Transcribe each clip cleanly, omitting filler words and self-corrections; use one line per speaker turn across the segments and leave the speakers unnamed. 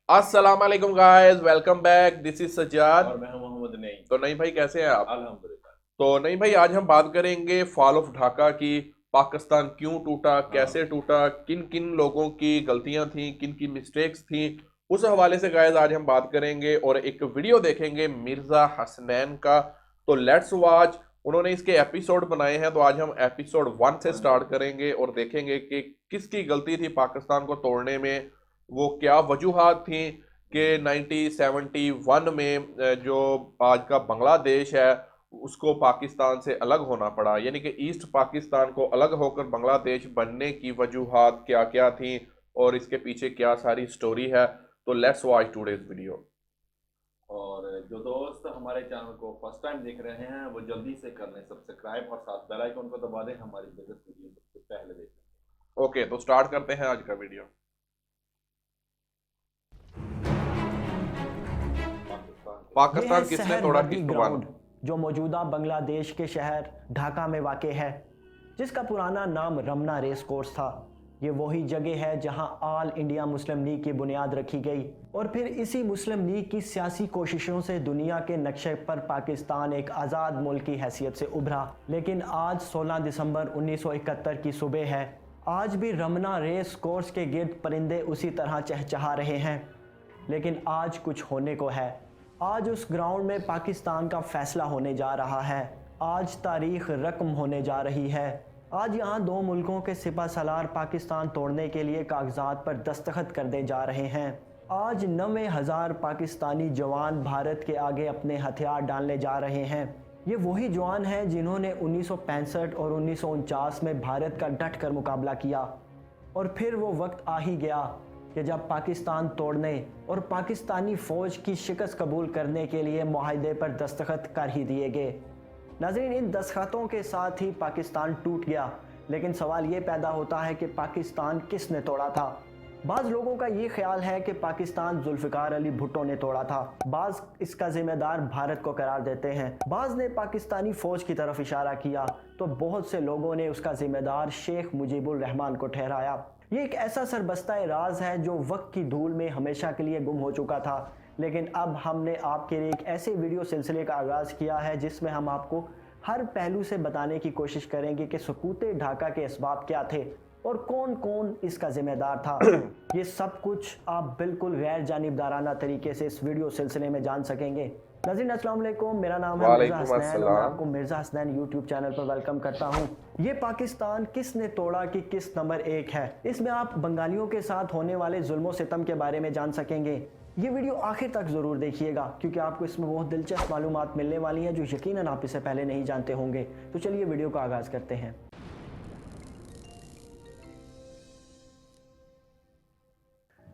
अस्सलाम वालेकुम guys, welcome back. This is Sajjad.
और मैं हूं मोहम्मद नईम।
तो नहीं भाई, कैसे हैं आप?
अल्हम्दुलिल्लाह।
तो नहीं भाई, आज हम बात करेंगे फॉल ऑफ ढाका की। पाकिस्तान क्यों टूटा,
हाँ।
कैसे टूटा, किन किन लोगों की गलतियां थी, किन की मिस्टेक्स थी, उस हवाले से गाइस आज हम बात करेंगे और एक वीडियो देखेंगे मिर्जा हसनैन का। तो लेट्स वॉच। उन्होंने इसके एपिसोड बनाए हैं, तो आज हम एपिसोड 1 से
वन से।
स्टार्ट करेंगे और देखेंगे कि किसकी गलती थी पाकिस्तान को तोड़ने में। वो क्या वजूहात थी कि 1971 में जो आज का बांग्लादेश है उसको पाकिस्तान से अलग होना पड़ा, यानी कि ईस्ट पाकिस्तान को अलग होकर बांग्लादेश बनने की वजूहात क्या क्या थी और इसके पीछे क्या सारी स्टोरी है। तो लेट्स वॉच टुडेज वीडियो।
और जो दोस्त हमारे चैनल को फर्स्ट टाइम देख रहे हैं वो जल्दी से कर लें सब्सक्राइब और साथ बेल आइकन को दबा दें हमारी लेटेस्ट वीडियो सबसे पहले देख लें।
ओके, तो स्टार्ट करते हैं आज का वीडियो।
पाकिस्तान को।
ये है
पाकिस्तान किसने
शहर
तोड़ा,
वर्दी
किस्त वन।
ग्राउंड जो मौजूदा बांग्लादेश के शहर ढाका में वाक़ है, जिसका पुराना नाम रमना रेस कोर्स था। ये वही जगह है जहां ऑल इंडिया मुस्लिम लीग की बुनियाद रखी गई और फिर इसी मुस्लिम लीग की सियासी कोशिशों से दुनिया के नक्शे पर पाकिस्तान एक आज़ाद मुल्क की हैसियत से उभरा। लेकिन आज 16 दिसंबर 1971 की सुबह है। आज भी रमना रेस कोर्स के गिर्द परिंदे उसी तरह चहचहा रहे हैं, लेकिन आज कुछ होने को है। आज उस ग्राउंड में पाकिस्तान का फैसला होने जा रहा है। आज तारीख रकम होने जा रही है। आज यहाँ दो मुल्कों के सिपह सलार पाकिस्तान तोड़ने के लिए कागजात पर दस्तखत करने जा रहे हैं। आज 90,000 पाकिस्तानी जवान भारत के आगे अपने हथियार डालने जा रहे हैं। ये वही जवान हैं जिन्होंने 1965 और 1949 में भारत का डट कर मुकाबला किया। और फिर वो वक्त आ ही गया कि जब पाकिस्तान तोड़ने और पाकिस्तानी फ़ौज की शिकस्त कबूल करने के लिए मुआहदे पर दस्तखत कर ही दिए गए। नाज़रीन, इन दस्तखतों के साथ ही पाकिस्तान टूट गया। लेकिन सवाल ये पैदा होता है कि पाकिस्तान किसने तोड़ा था। बाज़ लोगों का ये ख्याल है कि पाकिस्तान जुल्फ़िकार अली भुट्टो ने तोड़ा था। बाज़ इसका जिम्मेदार भारत को करार देते हैं। बाज़ ने पाकिस्तानी फ़ौज की तरफ इशारा किया तो बहुत से लोगों ने उसका जिम्मेदार शेख मुजीबुर रहमान को ठहराया। ये एक ऐसा सरबस्ता राज है जो वक्त की धूल में हमेशा के लिए गुम हो चुका था। लेकिन अब हमने आपके लिए एक ऐसे वीडियो सिलसिले का आगाज़ किया है जिसमें हम आपको हर पहलू से बताने की कोशिश करेंगे कि सुकूते ढाका के असबाब क्या थे और कौन कौन इसका जिम्मेदार था। ये सब कुछ आप बिल्कुल गैर जानिबदाराना तरीके से इस वीडियो सिलसिले में जान सकेंगे। नाज़रीन अस्सलाम वालेकुम, मेरा नाम है मिर्ज़ा
वालेकुम
हसनैन और मैं
अस्सलाम।
आपको मिर्ज़ा हसनैन यूट्यूब चैनल पर वेलकम करता हूँ। ये पाकिस्तान किसने तोड़ा की किस नंबर 1 है। इसमें आप बंगालियों के साथ होने वाले जुल्मो सितम के बारे में जान सकेंगे। ये वीडियो आखिर तक ज़रूर देखिएगा क्योंकि आपको इसमें बहुत दिलचस्प मालूमात मिलने वाली हैं जो यकीनन आप इससे पहले नहीं जानते होंगे। तो चलिए वीडियो का आगाज़ करते हैं।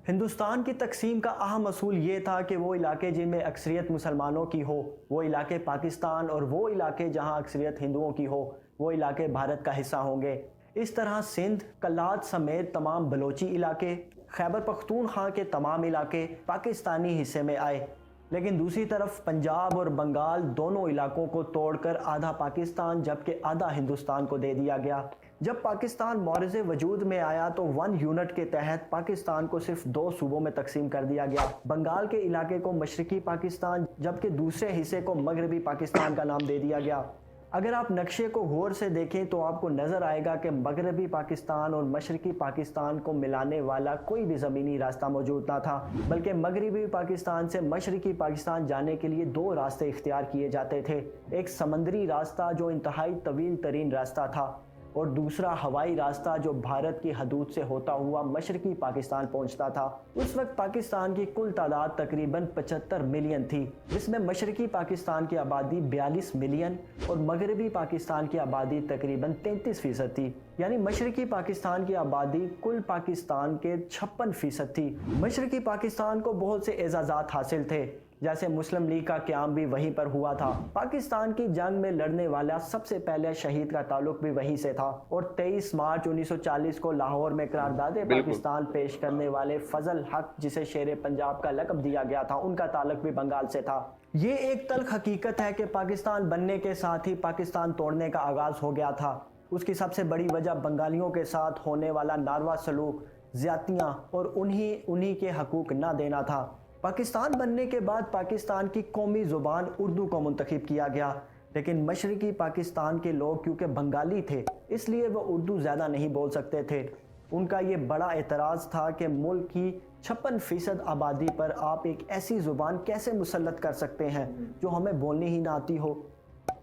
हिंदुस्तान की तकसीम का अहम असूल ये था कि वो इलाके जिनमें अक्सरियत मुसलमानों की हो वो इलाके पाकिस्तान और वो इलाके जहां अक्सरियत हिंदुओं की हो वो इलाके भारत का हिस्सा होंगे। इस तरह सिंध, कल्लात समेत तमाम बलोची इलाके, खैबर पख्तूनख्वा के तमाम इलाके पाकिस्तानी हिस्से में आए। लेकिन दूसरी तरफ पंजाब और बंगाल दोनों इलाकों को तोड़कर आधा पाकिस्तान जबकि आधा हिंदुस्तान को दे दिया गया। जब पाकिस्तान मौरज़े वजूद में आया तो 1 यूनिट के तहत पाकिस्तान को सिर्फ 2 सूबों में तकसीम कर दिया गया। बंगाल के इलाके को मशरकी पाकिस्तान जबकि दूसरे हिस्से को मगरबी पाकिस्तान का नाम दे दिया गया। अगर आप नक्शे को गौर से देखें तो आपको नज़र आएगा कि मगरबी पाकिस्तान और मशरकी पाकिस्तान को मिलाने वाला कोई भी ज़मीनी रास्ता मौजूद ना था, बल्कि मगरबी पाकिस्तान से मशरकी पाकिस्तान जाने के लिए 2 रास्ते इख्तियार किए जाते थे। एक समंदरी रास्ता जो इंतहाई तवील तरीन रास्ता था और दूसरा हवाई रास्ता जो भारत की हदूद से होता हुआ मशरकी पाकिस्तान पहुंचता था। उस वक्त पाकिस्तान की कुल तादाद तकरीबन 75 मिलियन थी, जिसमें मशरकी पाकिस्तान की आबादी 42 मिलियन और मगरबी पाकिस्तान की आबादी तकरीबन 33% थी। यानी मशरकी पाकिस्तान की आबादी कुल पाकिस्तान के 56% थी। मशरकी पाकिस्तान को बहुत से एजाज़ात हासिल थे, जैसे मुस्लिम लीग का क़याम भी वहीं पर हुआ था। पाकिस्तान की जंग में लड़ने वाला सबसे पहले शहीद का ताल्लुक भी वहीं से था और 23 मार्च 1940 को लाहौर में करारदाद
बिल्कुल।
पाकिस्तान पेश करने वाले फजल हक, जिसे शेर पंजाब का लक़ब दिया गया था, उनका ताल्लुक भी बंगाल से था। ये एक तल्ख हकीकत है कि पाकिस्तान बनने के साथ ही पाकिस्तान तोड़ने का आगाज़ हो गया था। उसकी सबसे बड़ी वजह बंगालियों के साथ होने वाला नारवा सलूक ज्यादतियाँ और उन्हीं के हकूक ना देना था। पाकिस्तान बनने के बाद पाकिस्तान की कौमी ज़ुबान उर्दू को मुंतखब किया गया, लेकिन मशरक़ी पाकिस्तान के लोग क्योंकि बंगाली थे इसलिए वो उर्दू ज़्यादा नहीं बोल सकते थे। उनका ये बड़ा एतराज़ था कि मुल्क की 56% आबादी पर आप एक ऐसी ज़ुबान कैसे मुसल्लत कर सकते हैं जो हमें बोलनी ही ना आती हो।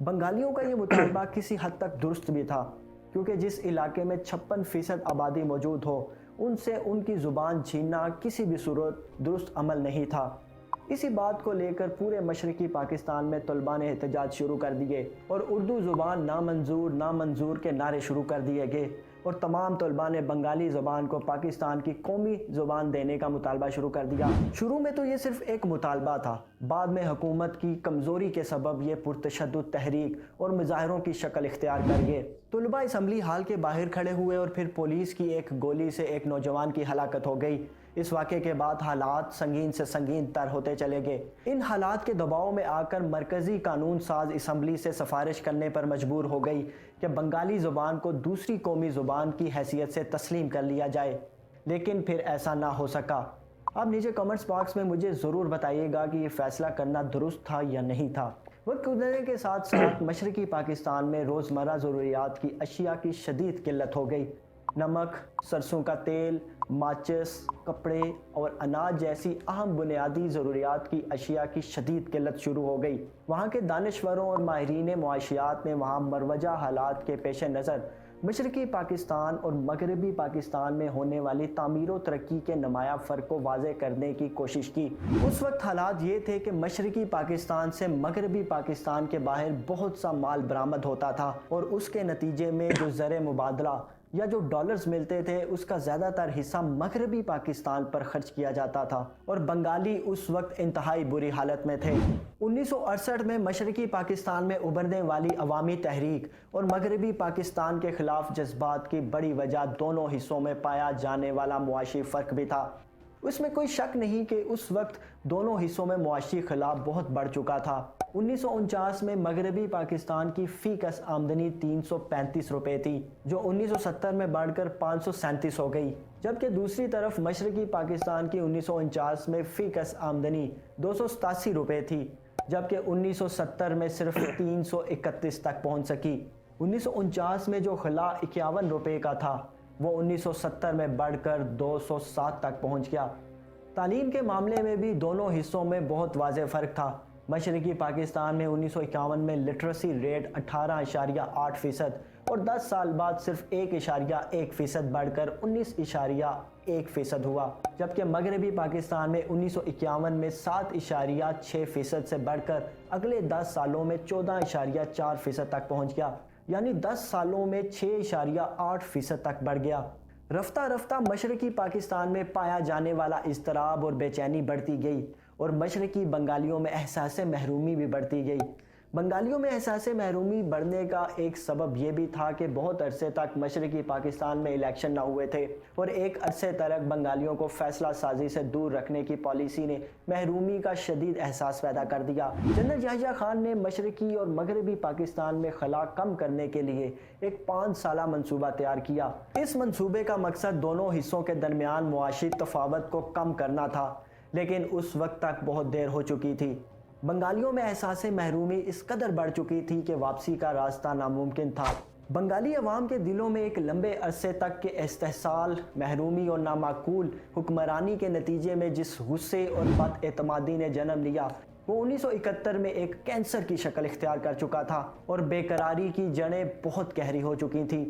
बंगालियों का ये मुतालबा किसी हद तक दुरुस्त भी था, क्योंकि जिस इलाके में 56% आबादी मौजूद हो उनसे उनकी ज़ुबान छीनना किसी भी सूरत दुरुस्त अमल नहीं था। इसी बात को लेकर पूरे मशरक़ी पाकिस्तान में तलबा ने एहतजाज शुरू कर दिए और उर्दू ज़ुबान नामंजूर नामंजूर के नारे शुरू कर दिए गए और तमाम तलबा ने बंगाली ज़ुबान को पाकिस्तान की कौमी ज़ुबान देने का मुतालबा शुरू कर दिया। शुरू में तो ये सिर्फ एक मुतालबा था, बाद में हुकूमत की कमज़ोरी के सबब ये पुरतशद्दुद तहरीक और मुजाहरों की शक्ल इख्तियार कर गए। तलबा असम्बली हाल के बाहर खड़े हुए और फिर पुलिस की एक गोली से एक नौजवान की हलाकत हो गई। इस वाक़े के बाद हालात संगीन से संगीन तर होते चले गए। इन हालात के दबाव में आकर मरकज़ी कानून साज असम्बली से सिफारिश करने पर मजबूर हो गई कि बंगाली ज़ुबान को दूसरी कौमी ज़ुबान की हैसियत से तस्लीम कर लिया जाए, लेकिन फिर ऐसा ना हो सका। आप नीचे कमेंट्स बॉक्स में मुझे ज़रूर बताइएगा कि ये फ़ैसला करना दुरुस्त था या नहीं था। वक्त गुजरने के साथ साथ मशरक़ी पाकिस्तान में रोज़मर्रा ज़रूरियात की अशिया की शदीद किल्लत हो गई। नमक, सरसों का तेल, माचिस, कपड़े और अनाज जैसी अहम बुनियादी ज़रूरियात की अशिया की शदीद किल्लत शुरू हो गई। वहाँ के दानिश्वरों और माहिरीन मुआशियात ने वहाँ मरवजा हालात के पेश नज़र मशरक़ी पाकिस्तान और मगरबी पाकिस्तान में होने वाली तामीर व तरक्की के नुमाया फ़र्क को वाज़े करने की कोशिश की। उस वक्त हालात ये थे कि मशरक़ी पाकिस्तान से मगरबी पाकिस्तान के बाहर बहुत सा माल बरामद होता था और उसके नतीजे में जो ज़र मुबादला या जो डॉलर्स मिलते थे उसका ज़्यादातर हिस्सा मगरबी पाकिस्तान पर खर्च किया जाता था और बंगाली उस वक्त इंतहाई बुरी हालत में थे। 1968 में मशरक़ी पाकिस्तान में उभरने वाली अवामी तहरीक और मगरबी पाकिस्तान के ख़िलाफ़ जज्बात की बड़ी वजह दोनों हिस्सों में पाया जाने वाला मुआशी फ़र्क भी था। उसमें कोई शक नहीं कि उस वक्त दोनों हिस्सों में मुआशी खिलाफ बहुत बढ़ चुका था। 1949 में मगरबी पाकिस्तान की फ़ी कस आमदनी 335 रुपये थी, जो 1970 में बढ़कर 537 हो गई, जबकि दूसरी तरफ मशरक़ी पाकिस्तान की 1949 में फ़ी कस आमदनी 287 रुपये थी, जबकि 1970 में सिर्फ 331 तक पहुँच सकी। 1949 में जो खिला 51 रुपये का था वो 1970 में बढ़कर 207 तक पहुंच गया। तालीम के मामले में भी दोनों हिस्सों में बहुत वाज़ेह फ़र्क था। मशरक़ी पाकिस्तान में 1951 में लिटरेसी रेट 18.8% और 10 साल बाद सिर्फ 1.1% बढ़कर 19.1% हुआ, जबकि मगरबी पाकिस्तान में 1951 में 7.6% से बढ़कर अगले 10 सालों में 14.4% तक पहुँच गया, यानी 10 सालों में 6.8% तक बढ़ गया। रफ्ता रफ्ता मशरक़ी पाकिस्तान में पाया जाने वाला इज़्तिराब और बेचैनी बढ़ती गई और मशरक़ी बंगालियों में एहसास महरूमी भी बढ़ती गई। बंगालियों में एहसास महरूमी बढ़ने का एक सबब यह भी था कि बहुत अरसे तक मशरक़ी पाकिस्तान में इलेक्शन ना हुए थे और एक अरसे तक बंगालियों को फ़ैसला साजी से दूर रखने की पॉलिसी ने महरूमी का शदीद एहसास पैदा कर दिया। जनरल याहिया खान ने मशरक़ी और मगरबी पाकिस्तान में खला कम करने के लिए एक 5 साला मनसूबा तैयार किया। इस मनसूबे का मकसद दोनों हिस्सों के दरमियान मुआशी तफावत को कम करना था, लेकिन उस वक्त तक बहुत देर हो चुकी थी। बंगालियों में एहसास महरूमी इस कदर बढ़ चुकी थी कि वापसी का रास्ता नामुमकिन था। बंगाली अवाम के दिलों में एक लंबे अरसे तक के इस्तेहसाल, महरूमी और नामाकूल हुक्मरानी के नतीजे में जिस गुस्से और बदएतमादी ने जन्म लिया वो 1971 में एक कैंसर की शक्ल इख्तियार कर चुका था और बेकरारी की जड़ें बहुत गहरी हो चुकी थी।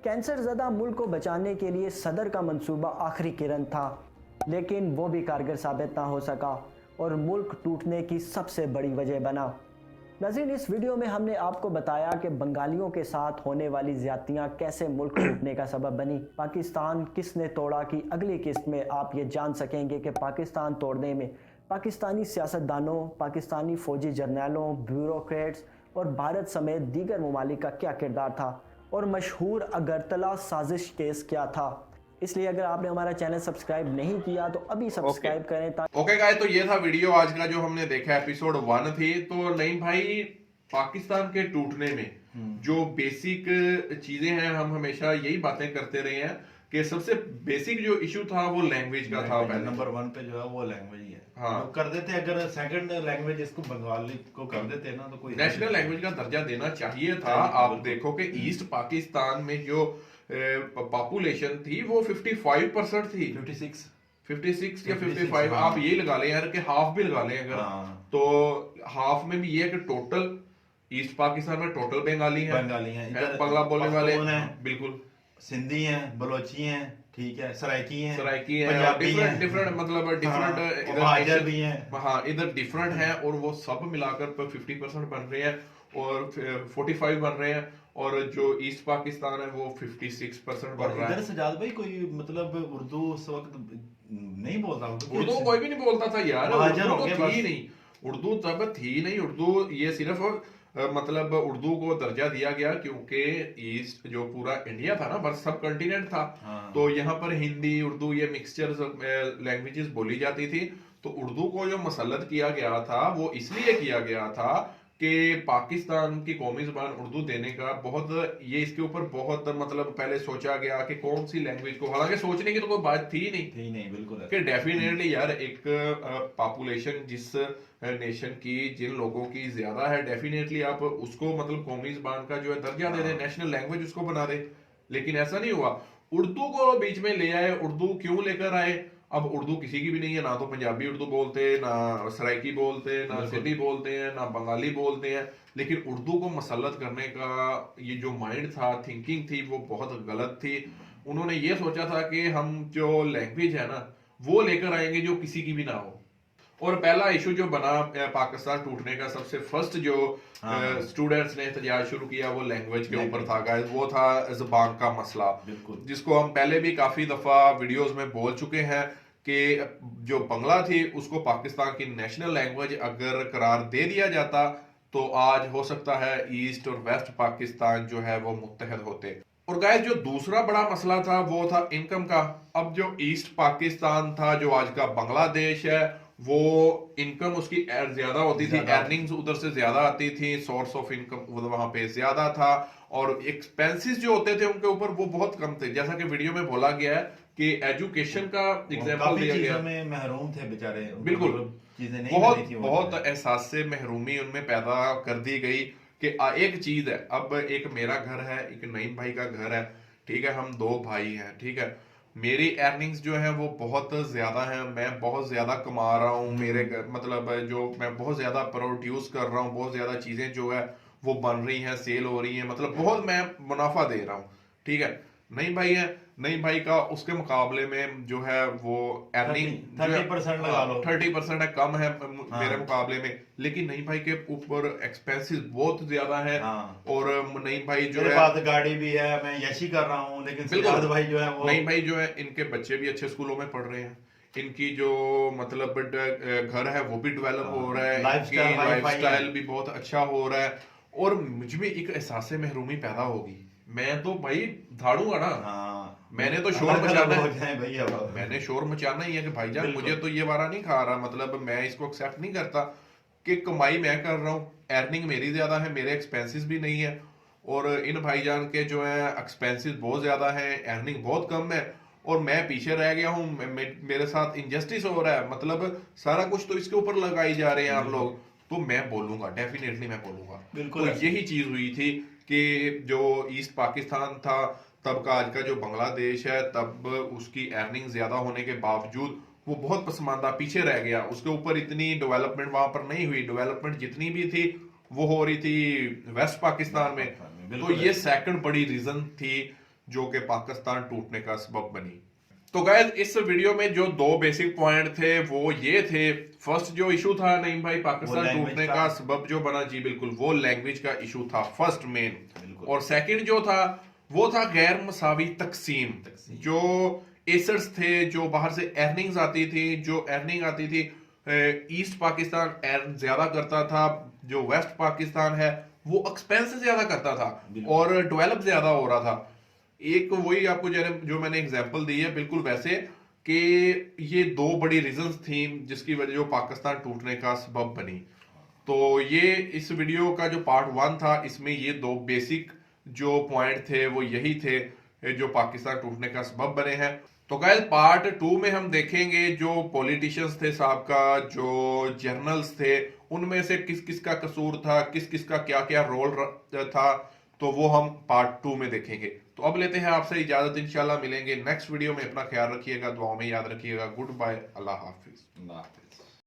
कैंसर ज़दा मुल्क को बचाने के लिए सदर का मंसूबा आखिरी किरण था, लेकिन वो भी कारगर साबित ना हो सका और मुल्क टूटने की सबसे बड़ी वजह बना। नाज़रीन, इस वीडियो में हमने आपको बताया कि बंगालियों के साथ होने वाली ज़्यादतियाँ कैसे मुल्क टूटने का सबब बनी। पाकिस्तान किसने तोड़ा की अगली किस्त में आप ये जान सकेंगे कि पाकिस्तान तोड़ने में पाकिस्तानी सियासतदानों, पाकिस्तानी फ़ौजी जर्नैलों, ब्यूरोक्रेट्स और भारत समेत दीगर ममालिक का क्या किरदार था और मशहूर अगरतला साजिश केस क्या था। इसलिए अगर आपने हमारा चैनल सब्सक्राइब नहीं किया तो अभी सब्सक्राइब करें।
ओके गाइस, तो ये था वीडियो आज का जो हमने देखा, एपिसोड 1 थी। तो नईम भाई, पाकिस्तान के टूटने में जो बेसिक चीजें हैं, हम हमेशा यही बातें करते रहे हैं कि सबसे बेसिक जो इशू था वो लैंग्वेज का था पहले।
नंबर 1 पे जो है वो लैंग्वेज ही है।
हाँ।
तो कर देते, अगर सेकंड लैंग्वेज इसको बंगाली को कर देते ना तो कोई
नेशनल लैंग्वेज का दर्जा देना चाहिए था। आप देखो कि ईस्ट पाकिस्तान में जो पॉपुलेशन थी वो 55% थी, 56 या 55।
हाँ।
आप यही लगा लें यार कि हाफ भी लगा लें अगर,
हाँ।
तो हाफ में भी ये है कि टोटल ईस्ट पाकिस्तान में टोटल बंगाली हैं, बांग्ला बोलने वाले हैं, बिल्कुल
सिंधी हैं, बलोची हैं, ठीक है, सराइकी हैं,
पंजाबी हैं, डिफरेंट मतलब डिफरेंट
महाजर भी हैं।
हाँ, इधर डिफरेंट हैं और वो सब मिलाकर 50% बन रहे हैं और 45 बन रहे हैं, और जो ईस्ट पाकिस्तान है वो 56% बन रहा है।
इधर सजाद भाई कोई मतलब उर्दू उस वक्त नहीं बोलता,
उर्दू कोई भी नहीं बोलता था यार,
महाजर
उर्दू
हो
तो
गए
थी नहीं, उर्दू तब थी नहीं। उर्दू ये सिर्फ मतलब उर्दू को दर्जा दिया गया क्योंकि ईस्ट जो पूरा इंडिया था ना, बस सब कॉन्टिनेंट था।
हाँ।
तो यहाँ पर हिंदी उर्दू ये मिक्सचर लैंग्वेजेस बोली जाती थी। तो उर्दू को जो मसलत किया गया था वो इसलिए किया गया था कि पाकिस्तान की कौमी ज़बान उर्दू देने का बहुत, ये इसके ऊपर बहुत मतलब पहले सोचा गया कि कौन सी लैंग्वेज को, हालांकि सोचने की तो कोई बात थी नहीं
बिल्कुल
कि डेफिनेटली यार एक पॉपुलेशन जिस नेशन की, जिन लोगों की ज्यादा है, डेफिनेटली आप उसको मतलब कौमी ज़बान का जो है दर्जा दे दे, नेशनल लैंग्वेज उसको बना दे। लेकिन ऐसा नहीं हुआ, उर्दू को बीच में ले आए। उर्दू क्यों लेकर आए? अब उर्दू किसी की भी नहीं है, ना तो पंजाबी उर्दू बोलते, ना सराइकी बोलते, ना सिंधी बोलते हैं, ना बंगाली बोलते हैं। लेकिन उर्दू को मसलत करने का ये जो माइंड था, थिंकिंग थी, वो बहुत गलत थी। उन्होंने ये सोचा था कि हम जो लैंग्वेज है ना वो लेकर आएंगे जो किसी की भी ना हो। और पहला इशू जो बना पाकिस्तान टूटने का, सबसे फर्स्ट जो स्टूडेंट्स ने एहतजाज शुरू किया वो लैंग्वेज के ऊपर था गाइस, वो था ज़बान का मसला, जिसको हम पहले भी काफी दफा वीडियोस में बोल चुके हैं कि जो बंगला थी उसको पाकिस्तान की नेशनल लैंग्वेज अगर करार दे दिया जाता तो आज हो सकता है ईस्ट और वेस्ट पाकिस्तान जो है वो मुत्तहद होते। और गाइस जो दूसरा बड़ा मसला था वो था इनकम का। अब जो ईस्ट पाकिस्तान था, जो आज का बांग्लादेश है, वो इनकम उसकी ज्यादा होती थी, अर्निंग्स उधर से ज्यादा आती थी, सोर्स ऑफ इनकम वहां पे ज्यादा था, और एक्सपेंसेस जो होते थे उनके ऊपर वो बहुत कम थे। जैसा कि वीडियो में बोला गया है कि एजुकेशन का एग्जांपल दिया गया,
में महरूम थे बेचारे,
बिल्कुल
चीजें नहीं
बहुत बहुत एहसास से महरूमी उनमें पैदा कर दी गई कि एक चीज है। अब एक मेरा घर है, एक नईम भाई का घर है, ठीक है, हम दो भाई हैं, ठीक है, मेरी अर्निंग्स जो है वो बहुत ज्यादा है, मैं बहुत ज्यादा कमा रहा हूँ, मेरे मतलब जो मैं बहुत ज्यादा प्रोड्यूस कर रहा हूँ, बहुत ज्यादा चीजें जो है वो बन रही हैं, सेल हो रही हैं, मतलब बहुत मैं मुनाफा दे रहा हूँ, ठीक है। नईम भाई है, नईम भाई का उसके मुकाबले में जो है वो अर्निंग
30% लगा लो,
30% है, कम है मेरे मुकाबले में। लेकिन नईम भाई के ऊपर एक्सपेंसेस बहुत ज्यादा है। और नईम भाई जो है,
पास गाड़ी भी है, मैं यशी कर रहा हूँ, लेकिन सिद्धार्थ भाई जो है वो,
नईम भाई जो है इनके बच्चे भी अच्छे स्कूलों में पढ़ रहे हैं, इनकी जो मतलब घर है वो भी डेवलप हो रहा है, इनकी लाइफस्टाइल भी बहुत अच्छा हो रहा है, और मुझ में एक एहसास महरूमी पैदा होगी। मैं तो भाई धाड़ूंगा ना, मैंने तो शोर मचाना है भैया, मैंने शोर मचाना ही है कि भाईजान मुझे तो ये वारा नहीं खा रहा, मतलब मैं इसको एक्सेप्ट नहीं करता कि कमाई मैं कर रहा हूँ, अर्निंग मेरी ज्यादा है, मेरे एक्सपेंसेस भी नहीं है, और इन भाईजान के जो है एक्सपेंसेस बहुत ज्यादा है, अर्निंग बहुत कम है, और मैं पीछे रह गया हूँ, मेरे साथ इनजस्टिस हो रहा है, मतलब सारा कुछ तो इसके ऊपर लगाई जा रहे हैं आप लोग, तो मैं बोलूंगा, डेफिनेटली मैं बोलूंगा।
बिल्कुल
तो यही चीज हुई थी कि जो ईस्ट पाकिस्तान था तब का आज का जो बांग्लादेश है, तब उसकी अर्निंग ज्यादा होने के बावजूद वो बहुत पसमानदा पीछे रह गया, उसके ऊपर इतनी डेवलपमेंट वहां पर नहीं हुई, डेवलपमेंट जितनी भी थी वो हो रही थी वेस्ट पाकिस्तान में। तो ये सेकंड बड़ी रीजन थी जो कि पाकिस्तान टूटने का सबब बनी। तो गाइस इस वीडियो में जो दो बेसिक पॉइंट थे वो ये थे, फर्स्ट जो इशू था नईम भाई पाकिस्तान टूटने का सबब जो बना, जी बिल्कुल, वो लैंग्वेज का इशू था फर्स्ट मेन। और सेकंड जो था वो था गैर मसावी तकसीम। जो एसेट्स थे, जो बाहर से अर्निंग्स आती थी, जो अर्निंग आती थी, ईस्ट पाकिस्तान अर्न ज्यादा करता था, जो वेस्ट पाकिस्तान है वो एक्सपेंस ज्यादा करता था और डेवलप ज्यादा हो रहा था। एक वही आपको जो मैंने एग्जांपल दी है, बिल्कुल वैसे कि ये दो बड़ी रीजंस थी जिसकी वजह जो पाकिस्तान टूटने का सबब बनी। तो ये इस वीडियो का जो पार्ट 1 था, इसमें ये दो बेसिक जो पॉइंट थे वो यही थे जो पाकिस्तान टूटने का सबब बने हैं। तो गाइस पार्ट 2 में हम देखेंगे जो पॉलिटिशियंस थे साहब जो जर्नल्स थे उनमें से किस किस का कसूर था, किस किस का क्या क्या रोल था, तो वो हम पार्ट 2 में देखेंगे। तो अब लेते हैं आपसे इजाजत, इंशाल्लाह मिलेंगे नेक्स्ट वीडियो में। अपना ख्याल रखिएगा, दुआओं में याद रखिएगा। गुड बाय, अल्लाह हाफिज।
अल्लाह हाफिज।